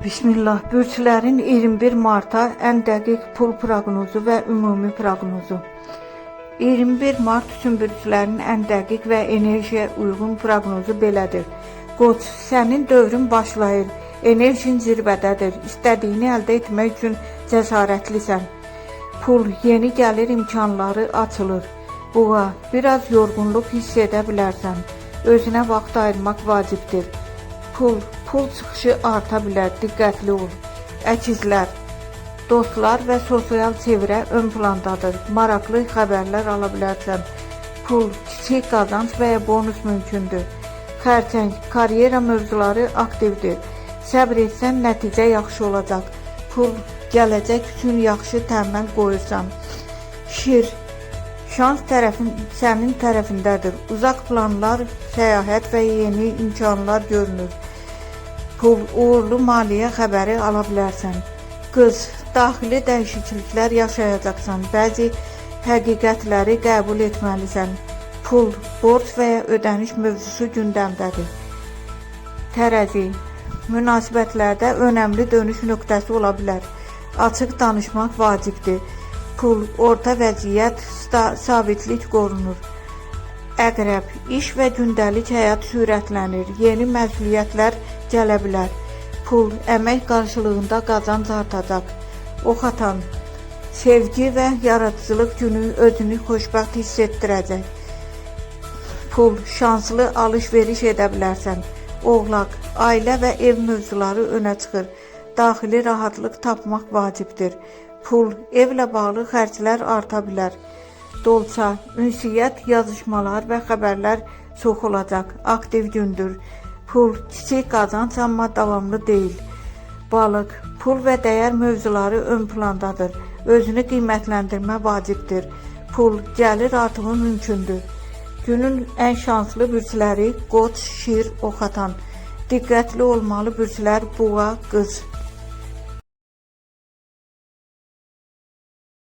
Bismillah, bürclərin 21 Marta ən dəqiq pul proqnozu və ümumi proqnozu. 21 Mart üçün bürclərin ən dəqiq və enerjiyə uyğun proqnozu belədir. Qoç, sənin dövrün başlayır, enerjin zirvədədir, istədiyini əldə etmək üçün cəsarətlisən. Pul, yeni gəlir imkanları açılır. Boğa, biraz yorğunluq hiss edə bilərsən, özünə vaxt ayırmaq vacibdir. Pul çıxışı arta bilər, diqqətli ol. Əkizlər, dostlar və sosial çevrə ön plandadır, maraqlı xəbərlər ala bilərsən. Pul, kiçik qazanc və ya bonus mümkündür. Xərçəng, karyera mövzuları aktivdir. Səbr etsən, nəticə yaxşı olacaq. Pul, gələcək üçün yaxşı təməl qoyursan. Şir, şans sənin tərəfindədir. Uzaq planlar, səyahət və yeni imkanlar görünür. Pul, uğurlu maliyyə xəbəri ala bilərsən. Qız, daxili dəyişikliklər yaşayacaqsan. Bəzi həqiqətləri qəbul etməlisən. Pul, borc və ya ödəniş mövzusu gündəmdədir. Tərəzi, münasibətlərdə önəmli dönüş nöqtəsi ola bilər. Açıq danışmaq vacibdir. Pul, orta vəziyyət, sabitlik qorunur. Əqrəb, iş və gündəlik həyat sürətlənir, yeni məsuliyyətlər gələ bilər. Pul, əmək qarşılığında qazanc artacaq. Ox atan, sevgi və yaradıcılıq günü özünü xoşbəxt hiss etdirəcək. Pul, şanslı alış-veriş edə bilərsən. Oğlaq, ailə və ev mövzuları önə çıxır. Daxili rahatlıq tapmaq vacibdir. Pul, evlə bağlı xərclər arta bilər. Dolça, ünsiyyət, yazışmalar və xəbərlər çox olacaq. Aktiv gündür. Pul, kiçik qazanc, amma davamlı deyil. Balıq, pul və dəyər mövzuları ön plandadır. Özünü qiymətləndirmə vacibdir. Pul, gəlir artımı mümkündür. Günün ən şanslı bürcləri Qoç, Şir, Ox atan. Diqqətli olmalı bürclər Boğa, Qız.